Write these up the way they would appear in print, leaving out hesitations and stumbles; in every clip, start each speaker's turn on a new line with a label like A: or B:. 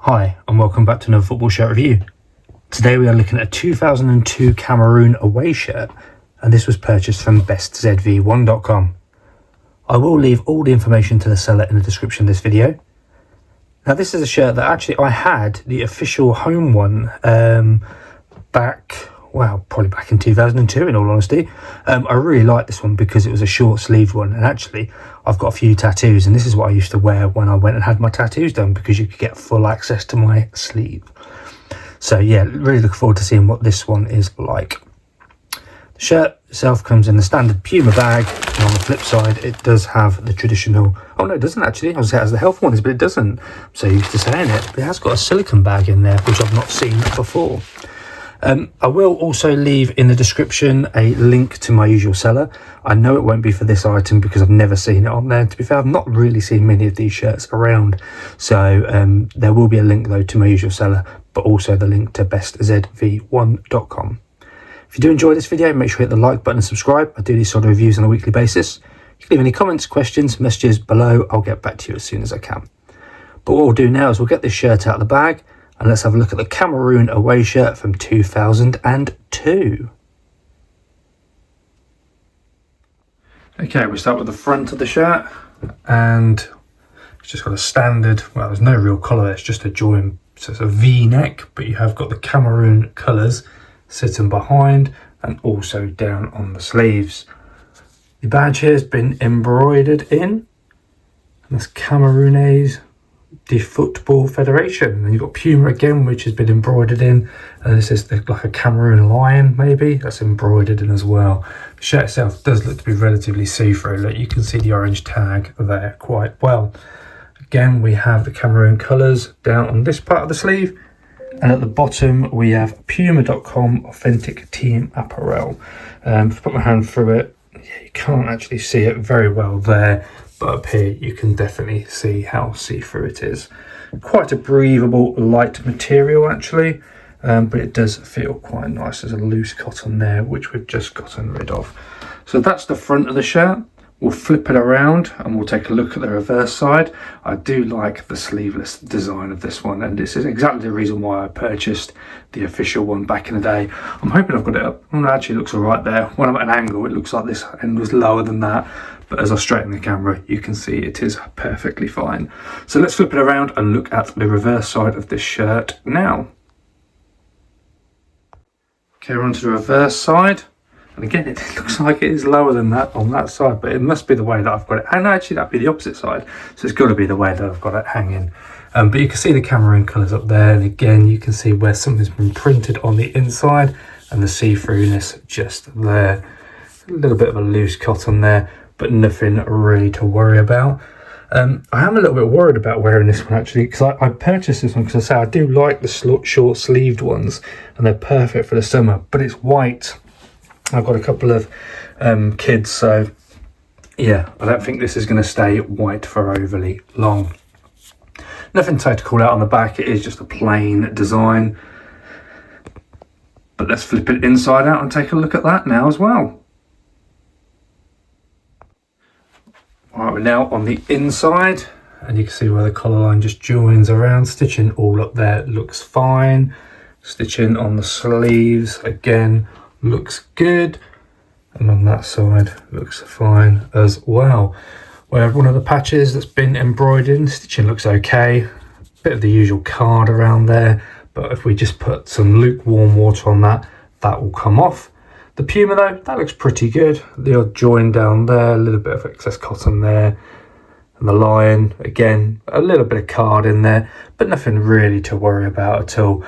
A: Hi and welcome back to another football shirt review. Today we are looking at a 2002 Cameroon away shirt, and this was purchased from BesztZV1.com. I will leave all the information to the seller in the description of this video. Now this is a shirt that actually I had the official home one probably back in 2002 in all honesty. I really liked this one because it was a short sleeved one, and actually I've got a few tattoos and this is what I used to wear when I went and had my tattoos done, because you could get full access to my sleeve. So yeah, really look forward to seeing what this one is like. The shirt itself comes in the standard Puma bag, and on the flip side it does have the traditional, oh no it doesn't actually, I was saying it has the health warnings, but it doesn't. I'm so used to saying it, but it has got a silicone bag in there which I've not seen before. I will also leave in the description a link to my usual seller. I know it won't be for this item because I've never seen it on there. To be fair, I've not really seen many of these shirts around. So there will be a link though to my usual seller, but also the link to BesztZV1.com. If you do enjoy this video, make sure you hit the like button and subscribe. I do these sort of reviews on a weekly basis. You can leave any comments, questions, messages below. I'll get back to you as soon as I can. But what we'll do now is we'll get this shirt out of the bag, and let's have a look at the Cameroon away shirt from 2002. Okay, we start with the front of the shirt, and it's just got a standard, well there's no real collar, it's just a join, so it's a V-neck, but you have got the Cameroon colours sitting behind and also down on the sleeves. The badge here has been embroidered in, and that's Cameroonese the Football Federation, and you've got Puma again which has been embroidered in, and this is like a Cameroon lion maybe, that's embroidered in as well. The shirt itself does look to be relatively see-through. Look, you can see the orange tag there quite well. Again, we have the Cameroon colours down on this part of the sleeve, and at the bottom we have Puma.com authentic team apparel. If I put my hand through it, yeah, you can't actually see it very well there, but up here you can definitely see how see-through it is. Quite a breathable light material actually, but it does feel quite nice. There's a loose cotton there which we've just gotten rid of. So that's the front of the shirt. We'll flip it around and we'll take a look at the reverse side. I do like the sleeveless design of this one, and this is exactly the reason why I purchased the official one back in the day. I'm hoping I've got it up. Well, it actually looks all right there. When I'm at an angle it looks like this end was lower than that, but as I straighten the camera you can see it is perfectly fine. So let's flip it around and look at the reverse side of this shirt now. Okay, we're on to the reverse side. And again, it looks like it is lower than that on that side, but it must be the way that I've got it. And actually, that'd be the opposite side. So it's got to be the way that I've got it hanging. But you can see the Cameroon colours up there. And again, you can see where something's been printed on the inside and the see-throughness just there. A little bit of a loose cotton there, but nothing really to worry about. I am a little bit worried about wearing this one actually, because I purchased this one because I say I do like the short sleeved ones and they're perfect for the summer, but it's white. I've got a couple of kids, so yeah, I don't think this is going to stay white for overly long. Nothing to call out on the back, it is just a plain design. But let's flip it inside out and take a look at that now as well. Alright, we're now on the inside, and you can see where the collar line just joins around. Stitching all up there looks fine. Stitching on the sleeves, again, looks good, and on that side looks fine as well. Where one of the patches that's been embroidered in, stitching looks okay, bit of the usual card around there, but if we just put some lukewarm water on that, that will come off. The Puma though, that looks pretty good. The odd join down there, a little bit of excess cotton there, and the lion, again, a little bit of card in there, but nothing really to worry about at all.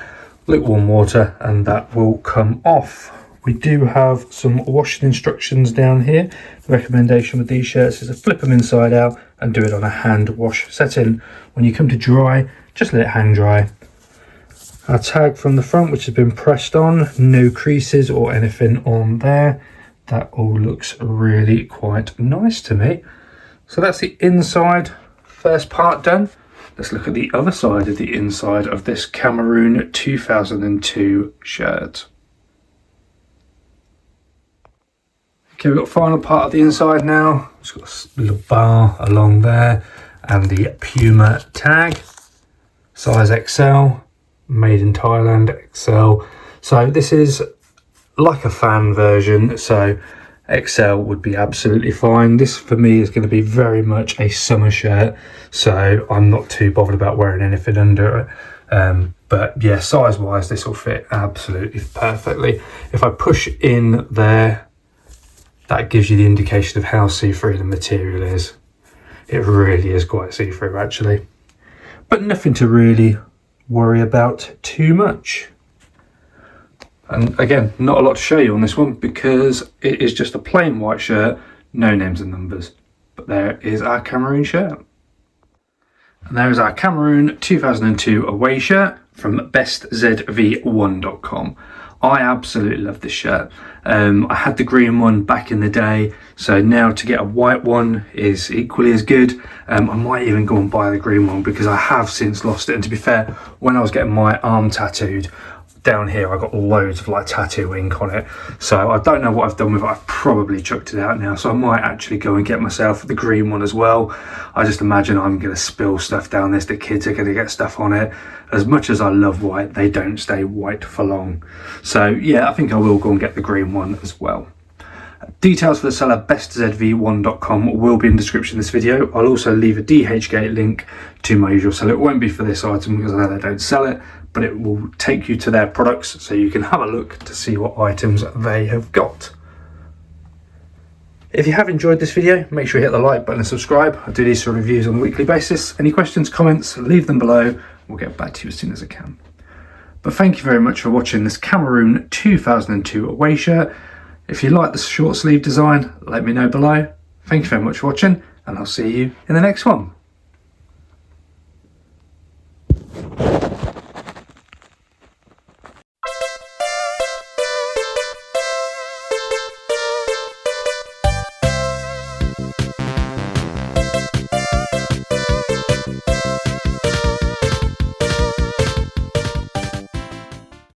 A: Lukewarm water and that will come off. We do have some washing instructions down here. The recommendation with these shirts is to flip them inside out and do it on a hand wash setting. When you come to dry, just let it hang dry. Our tag from the front, which has been pressed on, no creases or anything on there. That all looks really quite nice to me. So that's the inside first part done. Let's look at the other side of the inside of this Cameroon 2002 shirt. Okay, we've got the final part of the inside now. It's got a little bar along there and the Puma tag. size XL, made in Thailand, XL. So this is like a fan version, so XL would be absolutely fine. This for me is going to be very much a summer shirt, so I'm not too bothered about wearing anything under it. But yeah, size wise this will fit absolutely perfectly. If I push in there, that gives you the indication of how see-through the material is. It really is quite see-through actually, but nothing to really worry about too much. And again, not a lot to show you on this one because it is just a plain white shirt, no names and numbers. But there is our Cameroon shirt. And there is our Cameroon 2002 away shirt from BesztZV1.com. I absolutely love this shirt. I had the green one back in the day, so now to get a white one is equally as good. I might even go and buy the green one because I have since lost it. And to be fair, when I was getting my arm tattooed, down here I got loads of like tattoo ink on it, so I don't know what I've done with it. I've probably chucked it out now, so I might actually go and get myself the green one as well. I just imagine I'm going to spill stuff down this, the kids are going to get stuff on it. As much as I love white, they don't stay white for long, so yeah, I think I will go and get the green one as well. Details for the seller BesztZV1.com will be in the description of this video. I'll also leave a dhgate link to my usual seller. It won't be for this item because I know they don't sell it, but it will take you to their products so you can have a look to see what items they have got. If you have enjoyed this video, make sure you hit the like button and subscribe. I do these sort of reviews on a weekly basis. Any questions, comments, leave them below. We'll get back to you as soon as I can. But thank you very much for watching this Cameroon 2002 away shirt. If you like the short sleeve design, let me know below. Thank you very much for watching, and I'll see you in the next one.